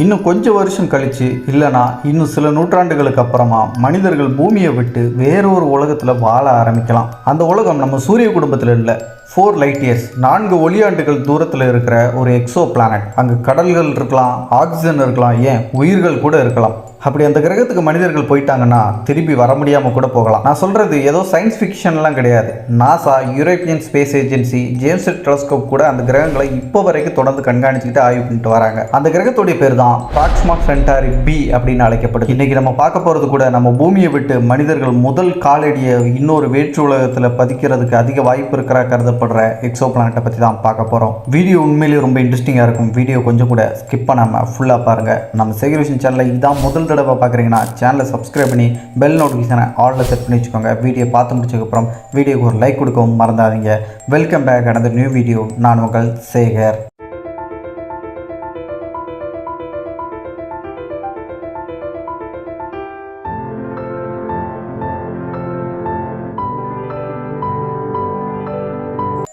இன்னும் கொஞ்சம் வருஷம் கழிச்சு இல்லைனா இன்னும் சில நூற்றாண்டுகளுக்கு அப்புறமா மனிதர்கள் பூமியை விட்டு வேறொரு உலகத்தில் வாழ ஆரம்பிக்கலாம். அந்த உலகம் நம்ம சூரிய குடும்பத்தில் இல்லை, 4 லைட் இயர்ஸ் 4 ஒளியாண்டுகள் தூரத்தில் இருக்கிற ஒரு எக்ஸோ பிளானட். அங்கே கடல்கள் இருக்கலாம், ஆக்சிஜன் இருக்கலாம், ஏன் உயிர்கள் கூட இருக்கலாம். அப்படி அந்த கிரகத்துக்கு மனிதர்கள் போயிட்டாங்கன்னா திருப்பி வர முடியாமல் கூட போகலாம். நான் சொல்கிறது ஏதோ சயின்ஸ் ஃபிக்ஷன்லாம் கிடையாது. NASA, European space agency, James web telescope கூட அந்த கிரகங்களை இப்போ வரைக்கும் தொடர்ந்து கண்காணிச்சுக்கிட்டு ஆய்வு பண்ணிட்டு வராங்க. அந்த கிரகத்துடைய பேர் தான் ப்ராக்சிமா சென்டாரி பி அப்படின்னு அழைக்கப்படுது. இன்றைக்கி நம்ம பார்க்க போகிறது கூட நம்ம பூமியை விட்டு மனிதர்கள் முதல் காலடியை இன்னொரு வேற்று உலகத்தில் பதிக்கிறதுக்கு அதிக வாய்ப்பு இருக்கிற கருதப்படுற எக்ஸோ பிளானட்டை பற்றி தான் பார்க்க போகிறோம். வீடியோ உண்மையிலேயே ரொம்ப இன்ட்ரெஸ்டிங்காக இருக்கும். வீடியோ கொஞ்சம் கூட ஸ்கிப் பண்ணாமல் ஃபுல்லாக பாருங்கள். நம்ம சேகரேஷன் சேனலில் இதான் முதல் தடவை பார்க்குறீங்கன்னா சேனலை சப்ஸ்கிரைப் பண்ணி பெல் நோட்டிஃபிகேஷனை ஆலில் செட் பண்ணி வச்சுக்கோங்க. வீடியோ பார்த்து முடிச்சதுக்கப்புறம் வீடியோக்கு ஒரு லைக் கொடுக்கவும் மறந்துடாதீங்க. Welcome back another new video. நான் உங்கள் சேகர்.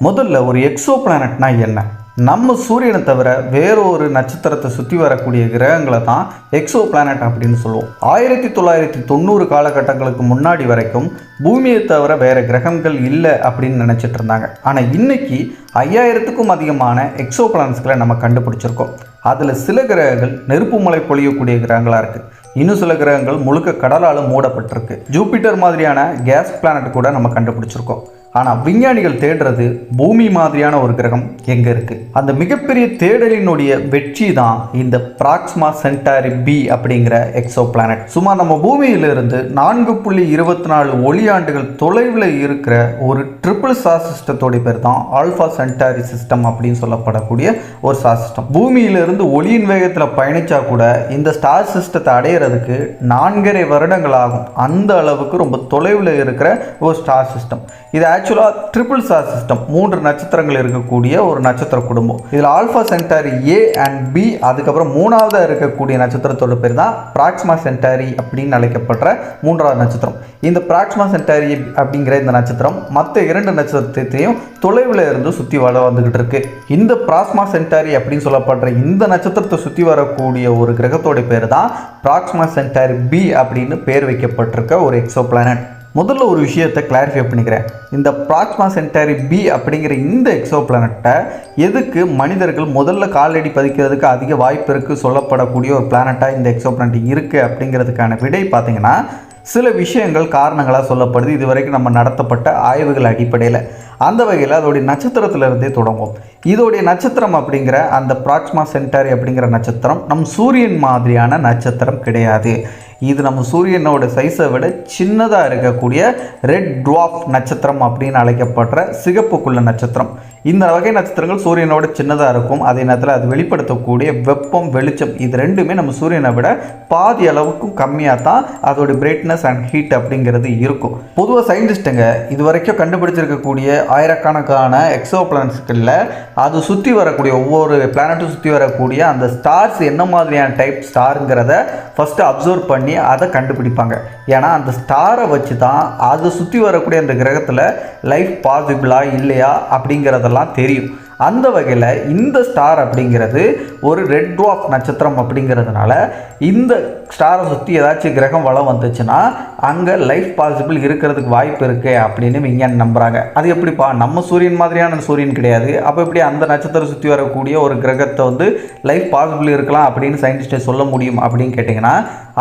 முதல்ல ஒரு எக்ஸோ பிளானட்னா என்ன? நம்ம சூரியனை தவிர வேறொரு நட்சத்திரத்தை சுற்றி வரக்கூடிய கிரகங்களை தான் எக்ஸோ பிளானட் அப்படின்னு சொல்லுவோம். 1990 காலகட்டங்களுக்கு முன்னாடி வரைக்கும் பூமியை தவிர வேறு கிரகங்கள் இல்லை அப்படின்னு நினச்சிட்டு இருந்தாங்க. ஆனால் இன்னைக்கு 5000க்கும் அதிகமான எக்ஸோ பிளானட்ஸ்களை நம்ம கண்டுபிடிச்சிருக்கோம். அதில் சில கிரகங்கள் நெருப்பு மழை பொழியக்கூடிய கிரகங்களாக இருக்குது. இன்னும் சில கிரகங்கள் முழுக்க கடலால் மூடப்பட்டிருக்கு. ஜூபிட்டர் மாதிரியான கேஸ் பிளானட் கூட நம்ம கண்டுபிடிச்சிருக்கோம். ஆனால் விஞ்ஞானிகள் தேடுறது பூமி மாதிரியான ஒரு கிரகம் எங்கே இருக்குது. அந்த மிகப்பெரிய தேடலினுடைய வெற்றி தான் இந்த ப்ராக்சிமா சென்டாரி பி அப்படிங்கிற எக்ஸோ பிளானட். சுமார் நம்ம பூமியிலிருந்து 4.24 ஒளியாண்டுகள் தொலைவில் இருக்கிற ஒரு ட்ரிபிள் ஸ்டார் சிஸ்டத்தோடைய பேர் தான் ஆல்ஃபா சென்டாரி சிஸ்டம் அப்படின்னு சொல்லப்படக்கூடிய ஒரு ஸ்டார் சிஸ்டம். பூமியிலிருந்து ஒளியின் வேகத்தில் பயணிச்சா கூட இந்த ஸ்டார் சிஸ்டத்தை அடையிறதுக்கு 4.5 வருடங்கள் ஆகும். அந்த அளவுக்கு ரொம்ப தொலைவில் இருக்கிற ஒரு ஸ்டார் சிஸ்டம். இது ஆக்சுவலாக ட்ரிபிள் ஸ்டார் சிஸ்டம், 3 நட்சத்திரங்கள் இருக்கக்கூடிய ஒரு நட்சத்திர குடும்பம். இதில் Alpha Centauri A and B, அதுக்கப்புறம் 3ஆவதாக இருக்கக்கூடிய நட்சத்திரத்தோட பேர் தான் ப்ராக்சிமா சென்டாரி அப்படின்னு அழைக்கப்படுற 3ஆவது நட்சத்திரம். இந்த ப்ராக்சிமா சென்டாரி அப்படிங்கிற இந்த நட்சத்திரம் மற்ற 2 நட்சத்திரத்தையும் தொலைவில் இருந்து சுற்றி வர வந்துகிட்டு இருக்கு. இந்த ப்ராக்சிமா சென்டாரி அப்படின்னு சொல்லப்படுற இந்த நட்சத்திரத்தை சுற்றி வரக்கூடிய ஒரு கிரகத்தோட பேர் தான் ப்ராக்சிமா சென்டாரி பி அப்படின்னு பேர் வைக்கப்பட்டிருக்க ஒரு எக்ஸோ பிளானட். முதல்ல ஒரு விஷயத்தை கிளாரிஃபை பண்ணிக்கிறேன். இந்த ப்ராக்சிமா சென்டாரி பி அப்படிங்கிற இந்த எக்ஸோ பிளானட்டை எதுக்கு மனிதர்கள் முதல்ல காலடி பதிக்கிறதுக்கு அதிக வாய்ப்பு இருக்குது சொல்லப்படக்கூடிய ஒரு பிளானட்டாக இந்த எக்ஸோ பிளானட் இருக்குது அப்படிங்கிறதுக்கான விடை பார்த்திங்கன்னா சில விஷயங்கள் காரணங்களாக சொல்லப்படுது. இது வரைக்கும் நம்ம நடத்தப்பட்ட ஆய்வுகள் அடிப்படையில். அந்த வகையில் அதோடைய நட்சத்திரத்திலிருந்தே தொடங்கும். இதோடைய நட்சத்திரம் அப்படிங்கிற அந்த ப்ராக்சிமா சென்டாரி அப்படிங்கிற நட்சத்திரம் நம் சூரியன் மாதிரியான நட்சத்திரம் கிடையாது. இது நம்ம சூரியனோட சைஸை விட சின்னதாக இருக்கக்கூடிய ரெட் டுவார்ஃப் நட்சத்திரம் அப்படின்னு அழைக்கப்படுற சிகப்புக்குள்ள நட்சத்திரம். இந்த வகை நட்சத்திரங்கள் சூரியனோட சின்னதாக இருக்கும். அதே நேரத்தில் அது வெளிப்படுத்தக்கூடிய வெப்பம், வெளிச்சம் இது ரெண்டுமே நம்ம சூரியனை விட பாதி அளவுக்கும் கம்மியாக தான் அதோடைய பிரைட்னஸ் அண்ட் ஹீட் அப்படிங்கிறது இருக்கும். பொதுவாக சயின்டிஸ்ட்டுங்க இது வரைக்கும் கண்டுபிடிச்சிருக்கக்கூடிய ஆயிரக்கணக்கான எக்ஸோ பிளானட்ஸ்களில் அது சுற்றி வரக்கூடிய ஒவ்வொரு பிளானட்டும் சுற்றி வரக்கூடிய அந்த ஸ்டார்ஸ் என்ன மாதிரியான டைப் ஸ்டாருங்கிறத ஃபஸ்ட்டு அப்சர்வ் பண்ணி அதை கண்டுபிடிப்பாங்க. ஏன்னா அந்த ஸ்டாரை வச்சு தான் அதை சுற்றி வரக்கூடிய அந்த கிரகத்தில் லைஃப் பாசிபிளா இல்லையா அப்படிங்கிறதெல்லாம் தெரியும். அந்த வகையில் இந்த ஸ்டார் அப்படிங்கிறது ஒரு ரெட் டுவார்ஃப் நட்சத்திரம் அப்படிங்கிறதுனால இந்த ஸ்டாரை சுற்றி ஏதாச்சும் கிரகம் வளம் வந்துச்சுன்னா அங்கே லைஃப் பாசிபிள் இருக்கிறதுக்கு வாய்ப்பு இருக்குது அப்படின்னு விஞ்ஞானி நம்புகிறாங்க. அது எப்படிப்பா, நம்ம சூரியன் மாதிரியான சூரியன் கிடையாது, அப்போ எப்படி அந்த நட்சத்திரம் சுற்றி வரக்கூடிய ஒரு கிரகத்தை லைஃப் பாசிபிள் இருக்கலாம் அப்படின்னு சயின்டிஸ்டை சொல்ல முடியும் அப்படின்னு கேட்டிங்கன்னா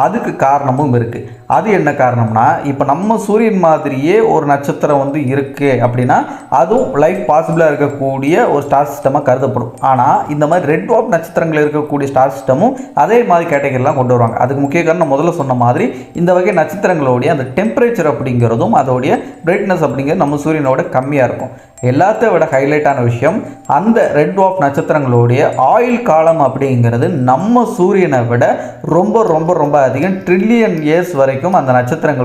அதுக்கு காரணமும் இருக்குது. அது என்ன காரணம்னா, இப்போ நம்ம சூரியன் மாதிரியே ஒரு நட்சத்திரம் இருக்குது அப்படின்னா அதுவும் லைஃப் பாசிபிளாக இருக்கக்கூடிய ஒரு ஸ்டார் சிஸ்டமாக கருதப்படும். ஆனால் இந்த மாதிரி ரெட் டுவார்ஃப் நட்சத்திரங்கள் இருக்கக்கூடிய ஸ்டார் சிஸ்டமும் அதே மாதிரி கேட்டகரிலாம் கொண்டு வருவாங்க. அதுக்கு முக்கிய காரணம் முதல்ல சொன்ன மாதிரி இந்த வகை நட்சத்திரங்களுடைய அந்த டெம்பரேச்சர் அப்படிங்கிறதும் அதோடைய பிரைட்னஸ் அப்படிங்கிறது நம்ம சூரியனோட கம்மியாக இருக்கும். எல்லாத்த விட ஹைலைட்டான விஷயம், அந்த ரெட் டுவார்ஃப் நட்சத்திரங்களுடைய ஆயுள் காலம் அப்படிங்கிறது நம்ம சூரியனை விட ரொம்ப ரொம்ப ரொம்ப அதிகம். ட்ரில்லியன் இயர்ஸ் வரைக்கும் அந்த நட்சத்திரங்கள்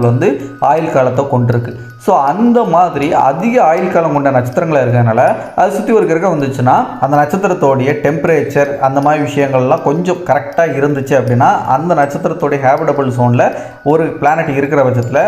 ஆயுள் காலத்தை கொண்டிருக்கு. ஸோ அந்த மாதிரி அதிக ஆயுள் காலம் கொண்ட நட்சத்திரங்களாக இருக்கிறதுனால அது சுற்றி ஒரு கிரகம் வந்துச்சுன்னா அந்த நட்சத்திரத்தோடைய டெம்பரேச்சர் அந்த மாதிரி விஷயங்கள்லாம் கொஞ்சம் கரெக்டாக இருந்துச்சு அப்படின்னா அந்த நட்சத்திரத்தோடைய ஹேபிடபிள் ஜோனில் ஒரு பிளானட் இருக்கிற பட்சத்தில்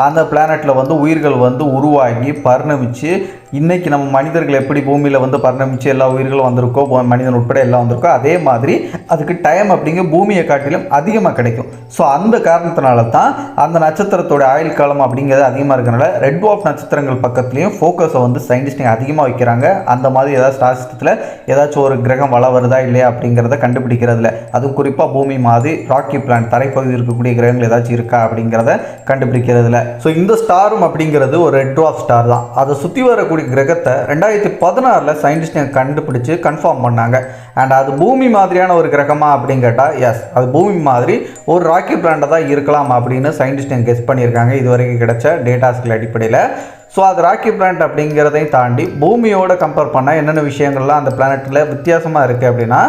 அந்த பிளானட்டில் உயிர்கள் உருவாகி பரிணமிச்சு இன்றைக்கி நம்ம மனிதர்கள் எப்படி பூமியில் வந்து பரிணமிச்சு எல்லா உயிர்களும் வந்திருக்கோ, மனிதன் உட்பட எல்லாம் வந்திருக்கோ, அதே மாதிரி அதுக்கு டைம் அப்படிங்கிற பூமியை காட்டிலும் அதிகமாக கிடைக்கும். ஸோ அந்த காரணத்தினால தான் அந்த நட்சத்திரத்தோட ஆயுள் காலம் அப்படிங்கிறது அதிகமாக இருக்கிறனால ரெட் டுவார்ஃப் நட்சத்திரங்கள் பக்கத்துலேயும் ஃபோக்கஸை வந்து சயின்டிஸ்ட்டுங்க அதிகமாக வைக்கிறாங்க. அந்த மாதிரி ஏதாவது ஸ்டார் சிஸ்டத்தில் ஏதாச்சும் ஒரு கிரகம் வள வருதா இல்லையா அப்படிங்கிறத கண்டுபிடிக்கிறதுல, அதுவும் குறிப்பாக பூமி மாதிரி ராக்கி பிளானட் தரைப்பகுதியில் இருக்கக்கூடிய கிரகங்கள் ஏதாச்சும் இருக்கா அப்படிங்கிறத கண்டுபிடிக்கிறதுல. ஸோ இந்த ஸ்டாரும் அப்படிங்கிறது ஒரு ரெட் டுவார்ஃப் ஸ்டார் தான். அதை சுற்றி வரக்கூடிய கிரகத்தை 2016 சயின்டிஸ்ட்டுங்க கண்டுபிடிச்சு கன்ஃபார்ம் பண்ணாங்க. அண்ட் அது பூமி மாதிரியான ஒரு கிரகமா அப்படின்னு கேட்டால் எஸ், அது பூமி மாதிரி ஒரு ராக்கி பிளானட்டாக தான் இருக்கலாம் அப்படின்னு சயின்டிஸ்ட்டுங்க கெஸ் பண்ணியிருக்காங்க இது வரைக்கும் கிடைச்ச டேட்டாஸ்கள் அடிப்படையில். ஸோ அது ராக்கி பிளானட் அப்படிங்கிறதையும் தாண்டி பூமியோட கம்பேர் பண்ணால் என்னென்ன விஷயங்கள்லாம் அந்த பிளானட்டில் வித்தியாசமாக இருக்குது அப்படின்னா,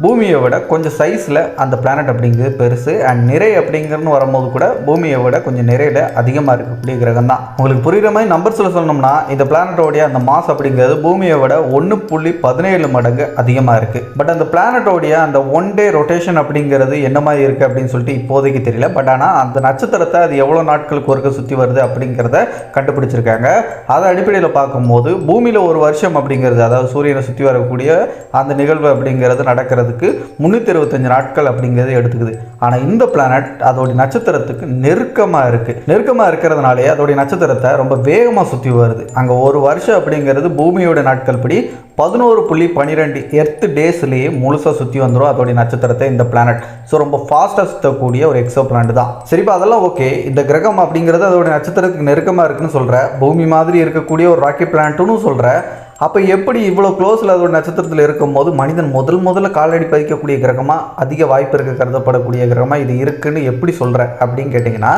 பூமியை விட கொஞ்சம் சைஸில் அந்த பிளானட் அப்படிங்கிறது பெருசு. அண்ட் நிறை அப்படிங்கிறது வரும்போது கூட பூமியை விட கொஞ்சம் நிறையில் அதிகமாக இருக்கக்கூடிய கிரகம் தான். உங்களுக்கு புரிகிற மாதிரி நம்பர்ஸில் சொல்லணும்னா, இந்த பிளானட்டோடைய அந்த மாஸ் அப்படிங்கிறது பூமியை விட 1.17 மடங்கு அதிகமாக இருக்குது. பட் அந்த பிளானட்டோடைய அந்த 1 டே ரொட்டேஷன் அப்படிங்கிறது என்ன மாதிரி இருக்குது அப்படின்னு சொல்லிட்டு இப்போதைக்கு தெரியல. பட் ஆனால் அந்த நட்சத்திரத்தை அது எவ்வளோ நாட்களுக்கு ஒருக்க சுற்றி வருது அப்படிங்கிறத கண்டுபிடிச்சிருக்காங்க. அதை அடிப்படையில் பார்க்கும்போது பூமியில் ஒரு வருஷம் அப்படிங்கிறது, அதாவது சூரியனை சுற்றி வரக்கூடிய அந்த நிகழ்வு அப்படிங்கிறது நடக்கிறது 365 நாட்கள் அப்படிங்கிறது எடுத்துக்குது. ஆனால் இந்த பிளானட் அதோடைய நட்சத்திரத்துக்கு நெருக்கமாக இருக்குது. நெருக்கமாக இருக்கிறதுனாலே அதோடைய நட்சத்திரத்தை ரொம்ப வேகமாக சுற்றி வருது. அங்கே ஒரு வருஷம் அப்படிங்கிறது பூமியோட நாட்கள் படி 11.12 எர்த் டேஸ்லேயே முழுசாக சுற்றி வந்துடும் அதோடைய நட்சத்திரத்தை இந்த பிளானட். ஸோ ரொம்ப ஃபாஸ்ட்டாக சுற்றக்கூடிய ஒரு எக்ஸோ பிளானட் தான். சரிப்பா, அதெல்லாம் ஓகே. இந்த கிரகம் அப்படிங்கிறது அதோடைய நட்சத்திரத்துக்கு நெருக்கமாக இருக்குன்னு சொல்கிற, பூமி மாதிரி இருக்கக்கூடிய ஒரு ராக்கி பிளானட்டுன்னு சொல்கிற, அப்போ எப்படி இவ்வளோ க்ளோஸில் அதோட நட்சத்திரத்தில் இருக்கும்போது மனிதன் முதல்ல காலடி பதிக்கக்கூடிய கிரகமாக, அதிக வாய்ப்பு இருக்க கருதப்படக்கூடிய கிரகமாக இது இருக்குன்னு எப்படி சொல்கிற அப்படின்னு கேட்டிங்கன்னா,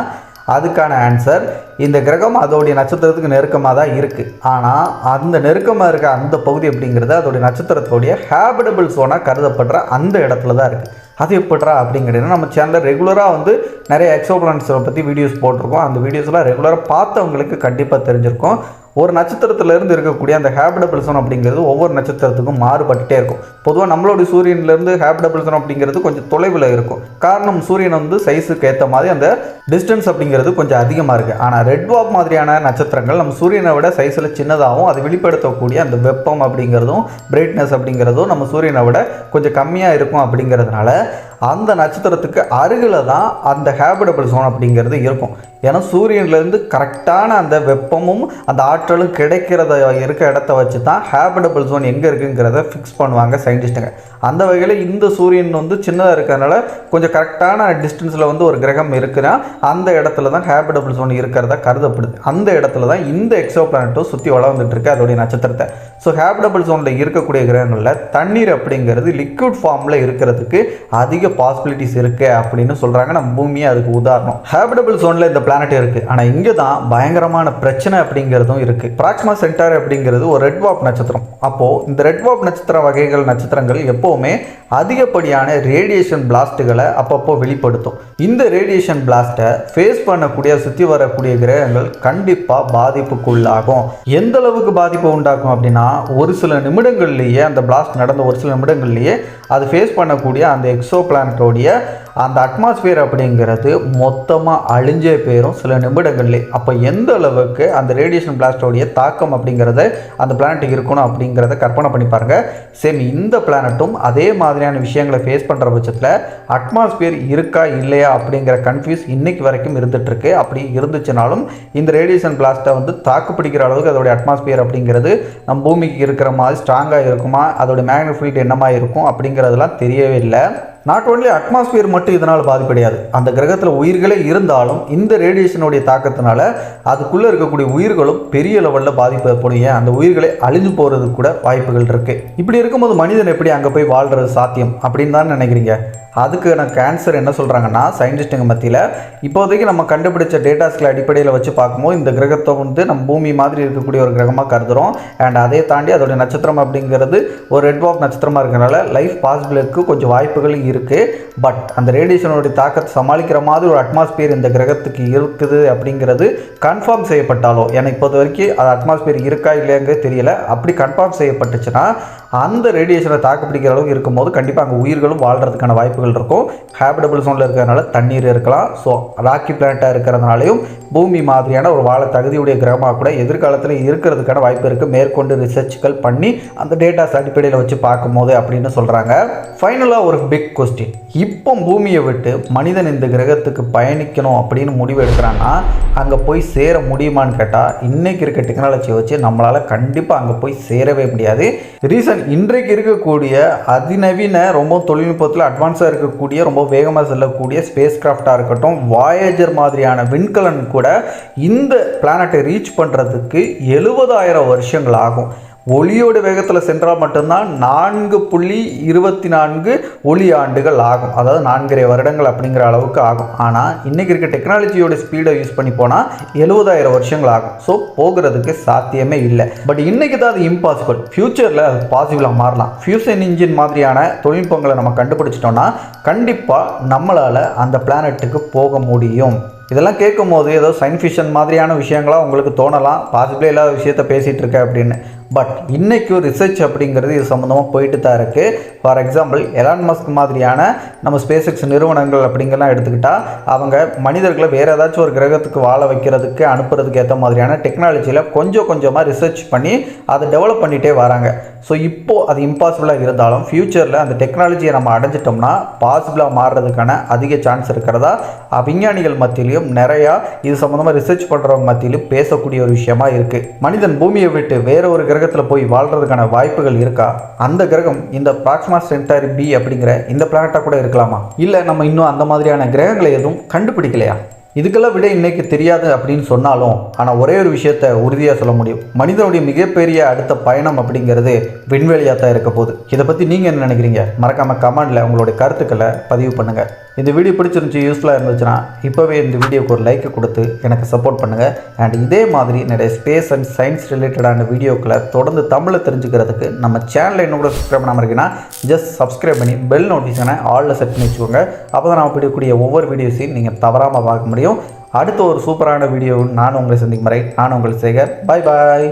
அதுக்கான ஆன்சர் இந்த கிரகம் அதோடைய நட்சத்திரத்துக்கு நெருக்கமாக தான் இருக்குது. ஆனால் அந்த நெருக்கமாக இருக்க அந்த பகுதி அப்படிங்கிறது அதோடைய நட்சத்திரத்தோடைய ஹேபிடபிள் ஜோனாக கருதப்படுற அந்த இடத்துல தான் இருக்குது. அது எப்படிறா அப்படிங்கிறது நம்ம சேனலில் ரெகுலராக வந்து நிறைய எக்ஸோ பிளானட்ஸை பற்றி வீடியோஸ் போட்டிருக்கோம். அந்த வீடியோஸ்லாம் ரெகுலராக பார்த்தவங்களுக்கு கண்டிப்பாக தெரிஞ்சிருக்கும். ஒரு நட்சத்திரத்திலேருந்து இருக்கக்கூடிய அந்த ஹேபிடபிள் ஜோன் அப்படிங்கிறது ஒவ்வொரு நட்சத்திரத்துக்கும் மாறுபட்டுட்டே இருக்கும். பொதுவாக நம்மளுடைய சூரியன்லேருந்து ஹேபிடபிள் ஜோன் அப்படிங்கிறது கொஞ்சம் தொலைவில் இருக்கும். காரணம் சூரியன் வந்து சைஸுக்கு ஏற்ற மாதிரி அந்த டிஸ்டன்ஸ் அப்படிங்கிறது கொஞ்சம் அதிகமாக இருக்குது. ஆனால் ரெட் டுவார்ஃப் மாதிரியான நட்சத்திரங்கள் நம்ம சூரியனை விட சைஸில் சின்னதாகவும் அது வெளிப்படுத்தக்கூடிய அந்த வெப்பம் அப்படிங்கிறதும் பிரைட்னஸ் அப்படிங்கிறதும் நம்ம சூரியனை விட கொஞ்சம் கம்மியாக இருக்கும். அப்படிங்கிறதுனால அந்த நட்சத்திரத்துக்கு அருகில் தான் அந்த ஹேபிடபிள் ஜோன் அப்படிங்கிறது இருக்கும். ஏன்னா சூரியன்லேருந்து கரெக்டான அந்த வெப்பமும் அந்த ஆற்றலும் கிடைக்கிறத இருக்க இடத்த வச்சு தான் ஹேபிடபிள் ஜோன் எங்கே இருக்குங்கிறத ஃபிக்ஸ் பண்ணுவாங்க சயின்டிஸ்ட்டுங்க. அந்த வகையில் இந்த சூரியன் வந்து சின்னதாக இருக்கிறதுனால கொஞ்சம் கரெக்டான டிஸ்டன்ஸில் வந்து ஒரு கிரகம் இருக்குன்னா அந்த இடத்துல தான் ஹேபிடபிள் ஜோன் இருக்கிறதா கருதப்படுது. அந்த இடத்துல தான் இந்த எக்ஸோ பிளானட்டும் சுற்றி வளர்ந்துட்டு இருக்கு அதோடைய நட்சத்திரத்தை. ஸோ ஹேபிடபிள் ஜோனில் இருக்கக்கூடிய கிரகங்களில் தண்ணீர் அப்படிங்கிறது லிக்விட் ஃபார்மில் இருக்கிறதுக்கு அதிக பாசிபிலிட்டிஸ் இருக்குது அப்படின்னு சொல்கிறாங்க. நம்ம பூமியை அதுக்கு உதாரணம். ஹேபிடபிள் ஜோனில் இந்த பிளானட் இருக்குது. ஆனால் இங்கே தான் பயங்கரமான பிரச்சனை அப்படிங்கிறதும் இருக்குது. பிராக்சிமா சென்டாரி அப்படிங்கிறது ஒரு ரெட் டுவார்ஃப் நட்சத்திரம். அப்போது இந்த ரெட் டுவார்ஃப் நட்சத்திர வகைகள் நட்சத்திரங்கள் எப்போவுமே அதிகப்படியான ரேடியேஷன் பிளாஸ்ட்டுகளை அப்பப்போ வெளிப்படுத்தும். இந்த ரேடியேஷன் பிளாஸ்ட்டை ஃபேஸ் பண்ணக்கூடிய சுற்றி வரக்கூடிய கிரகங்கள் கண்டிப்பாக பாதிப்புக்குள்ளாகும். எந்த அளவுக்கு பாதிப்பு உண்டாக்கும் அப்படின்னா, ஒரு சில நிமிடங்கள்லேயே அந்த பிளாஸ்ட் நடந்த ஒரு சில நிமிடங்கள்லேயே அது ஃபேஸ் பண்ணக்கூடிய அந்த எக்ஸோ பிளானட்டோடைய அந்த அட்மாஸ்பியர் அப்படிங்கிறது மொத்தமாக அழிஞ்சே போயிடும் சில நிமிடங்கள்லேயே. அப்போ எந்த அளவுக்கு அந்த ரேடியேஷன் பிளாஸ்டோடைய தாக்கம் அப்படிங்கிறத அந்த பிளானட்டுக்கு இருக்கணும் அப்படிங்கிறத கற்பனை பண்ணி பாருங்கள். சேம் இந்த பிளானட்டும் அதே மாதிரியான விஷயங்களை ஃபேஸ் பண்ணுற பட்சத்தில் அட்மாஸ்பியர் இருக்கா இல்லையா அப்படிங்கிற கன்ஃபியூஸ் இன்னைக்கு வரைக்கும் இருந்துகிட்ருக்கு. அப்படி இருந்துச்சுனாலும் இந்த ரேடியேஷன் பிளாஸ்ட்டை வந்து தாக்கு பிடிக்கிற அளவுக்கு அதோடைய அட்மாஸ்பியர் அப்படிங்கிறது நம்ம பூமிக்கு இருக்கிற மாதிரி ஸ்ட்ராங்காக இருக்குமா, அதோடைய மேக்னெட் ஃபீல்ட் என்னமா இருக்கும் அப்படிங்கிறதெல்லாம் தெரியவே இல்லை. நாட் ஓன்லி அட்மாஸ்பியர் மட்டும் இதனால் பாதிப்படையாது. அந்த கிரகத்தில் உயிர்களே இருந்தாலும் இந்த ரேடியேஷனுடைய தாக்கத்தினால அதுக்குள்ளே இருக்கக்கூடிய உயிர்களும் பெரிய லெவலில் பாதிப்பு ஏற்படும். ஏன் அந்த உயிர்களை அழிஞ்சு போகிறதுக்கு கூட வாய்ப்புகள் இருக்குது. இப்படி இருக்கும்போது மனிதன் எப்படி அங்கே போய் வாழ்கிறது சாத்தியம் அப்படின்னு தான் நினைக்கிறீங்க? அதுக்கு எனக்கு ஆன்சர் என்ன சொல்கிறாங்கன்னா, சயின்டிஸ்ட்டுங்க மத்தியில் இப்போதைக்கு நம்ம கண்டுபிடிச்ச டேட்டாஸ்களை அடிப்படையில் வச்சு பார்க்கும்போது இந்த கிரகத்தை வந்து நம்ம பூமி மாதிரி இருக்கக்கூடிய ஒரு கிரகமாக கருதுகிறோம். அண்ட் அதை தாண்டி அதோடைய நட்சத்திரம் அப்படிங்கிறது ஒரு ரெட் டுவார்ஃப் நட்சத்திரமாக இருக்கிறனால லைஃப் பாசிபிளுக்கு கொஞ்சம் வாய்ப்புகள் இருக்குது. பட் அந்த ரேடியேஷனுடைய தாக்கத்தை சமாளிக்கிற மாதிரி ஒரு அட்மாஸ்பியர் இந்த கிரகத்துக்கு இருக்குது அப்படிங்கிறது கன்ஃபார்ம் செய்யப்பட்டாலோ, எனக்கு பொறுத்த வரைக்கும் அது அட்மாஸ்பியர் இருக்கா இல்லையாங்கிறது தெரியல. அப்படி கன்ஃபார்ம் செய்யப்பட்டுச்சுன்னா அந்த ரேடியேஷனை தாக்குப்பிடிக்கிற அளவுக்கு இருக்கும்போது கண்டிப்பாக அங்கே உயிர்களும் வாழ்கிறதுக்கான வாய்ப்புகள் இருக்கும். ஹேபிடபிள் ஜோனில் இருக்கிறதுனால தண்ணீர் இருக்கலாம். ஸோ ராக்கி பிளானட்டாக இருக்கிறதுனாலையும் பூமி மாதிரியான ஒரு வாழ தகுதியுடைய கிரகமாக கூட எதிர்காலத்தில் இருக்கிறதுக்கான வாய்ப்பு இருக்குது. மேற்கொண்டு ரிசர்ச்கள் பண்ணி அந்த டேட்டாஸ் அடிப்படையில் வச்சு பார்க்கும்போது அப்படின்னு சொல்கிறாங்க. ஃபைனலாக ஒரு பிக் கொஸ்டின், இப்போ பூமியை விட்டு மனிதன் இந்த கிரகத்துக்கு பயணிக்கணும் அப்படின்னு முடிவு எடுக்கிறான்னா அங்கே போய் சேர முடியுமான்னு கேட்டால் இன்றைக்கி இருக்க டெக்னாலஜியை வச்சு நம்மளால் கண்டிப்பாக அங்கே போய் சேரவே முடியாது. ரீசன் இன்றைக்கு இருக்கக்கூடிய அதிநவீன ரொம்ப தொழில்நுட்பத்தில் அட்வான்ஸாக இருக்கக்கூடிய ரொம்ப வேகமாக செல்லக்கூடிய ஸ்பேஸ் கிராஃப்டாக இருக்கட்டும், வாயேஜர் மாதிரியான விண்கலன் கூட இந்த பிளானட்டை ரீச் பண்ணுறதுக்கு 70,000 வருஷங்கள் ஆகும். ஒளியோட வேகத்தில் சென்றால் மட்டும்தான் 4.24 ஒளி ஆண்டுகள் ஆகும். அதாவது 4.5 வருடங்கள் அப்படிங்கிற அளவுக்கு ஆகும். ஆனால் இன்றைக்கி இருக்க டெக்னாலஜியோட ஸ்பீடை யூஸ் பண்ணி போனால் 70,000 வருஷங்கள் ஆகும். ஸோ போகிறதுக்கு சாத்தியமே இல்லை. பட் இன்றைக்கி தான் அது இம்பாசிபிள். ஃப்யூச்சரில் அது பாசிபிளாக மாறலாம். ஃபியூஷன் இன்ஜின் மாதிரியான தொழில்நுட்பங்களை நம்ம கண்டுபிடிச்சிட்டோம்னா கண்டிப்பாக நம்மளால் அந்த பிளானட்டுக்கு போக முடியும். இதெல்லாம் கேட்கும் போது ஏதோ சயின்ஸ் ஃபிக்ஷன் மாதிரியான விஷயங்களாக உங்களுக்கு தோணலாம், பாசிபிளே இல்லாத விஷயத்தை பேசிகிட்டு இருக்க அப்படின்னு. பட் இன்றைக்கும் ரிசர்ச் அப்படிங்கிறது இது சம்மந்தமாக போயிட்டு தான் இருக்குது. ஃபார் எக்ஸாம்பிள் எலான் மஸ்க் மாதிரியான நம்ம ஸ்பேஸ் எக்ஸ் நிறுவனங்கள் அப்படிங்கலாம் எடுத்துக்கிட்டால் அவங்க மனிதர்களை வேறு ஏதாச்சும் ஒரு கிரகத்துக்கு வாழ வைக்கிறதுக்கு அனுப்புறதுக்கு ஏற்ற மாதிரியான டெக்னாலஜியில் கொஞ்சம் கொஞ்சமாக ரிசர்ச் பண்ணி அதை டெவலப் பண்ணிகிட்டே வராங்க. ஸோ இப்போது அது இம்பாசிபிளாக இருந்தாலும் ஃப்யூச்சரில் அந்த டெக்னாலஜியை நம்ம அடைஞ்சிட்டோம்னா பாசிபிளாக மாறுறதுக்கான அதிக சான்ஸ் இருக்கிறதா விஞ்ஞானிகள் மத்தியிலையும் நிறையா இது சம்மந்தமாக ரிசர்ச் பண்ணுறவங்க மத்தியிலும் பேசக்கூடிய ஒரு விஷயமா இருக்குது. மனிதன் பூமியை விட்டு வேற ஒரு கிரகத்தில் போய் வாழ்கிறதுக்கான வாய்ப்புகள் இருக்கா? அந்த கிரகம் இந்த ப்ராக்சிமா சென்டாரி பி அப்படிங்கிற இந்த பிளானட்டாக கூட இருக்கலாமா? இல்லை நம்ம இன்னும் அந்த மாதிரியான கிரகங்களை எதுவும் கண்டுபிடிக்கலையா? இதுக்கெல்லாம் விட இன்றைக்கி தெரியாது அப்படின்னு சொன்னாலும் ஆனால் ஒரே ஒரு விஷயத்தை உறுதியாக சொல்ல முடியும், மனிதனுடைய மிகப்பெரிய அடுத்த பயணம் அப்படிங்கிறது விண்வெளியாக தான் இருக்க போகுது. இதை பற்றி நீங்கள் என்ன நினைக்கிறீங்க? மறக்காமல் கமெண்டில் உங்களுடைய கருத்துக்களை பதிவு பண்ணுங்கள். இந்த வீடியோ பிடிச்சிருந்துச்சி, யூஸ்ஃபுல்லாக இருந்துச்சுன்னா இப்போவே இந்த வீடியோக்கு ஒரு லைக் கொடுத்து எனக்கு சப்போர்ட் பண்ணுங்கள். அண்ட் இதே மாதிரி நிறைய ஸ்பேஸ் அண்ட் சயின்ஸ் ரிலேட்டடான வீடியோக்களை தொடர்ந்து தமிழில் தெரிஞ்சுக்கிறதுக்கு நம்ம சேனலை இன்னும் கூட சப்ஸ்கிரைப் பண்ணாமல் இருக்கீங்கன்னா ஜஸ்ட் சப்ஸ்கிரைப் பண்ணி பெல் நோட்டிஃபிகேஷனை ஆலில் செட் பண்ணி வச்சுக்கோங்க. அப்போ தான் நான் பிடிக்கக்கூடிய ஒவ்வொரு வீடியோஸையும் நீங்கள் தவறாமல் பார்க்க முடியும். அடுத்த ஒரு சூப்பரான வீடியோ நான் உங்களை சந்திக்கும் வரை நான் உங்கள் சேகர். பாய் பாய்.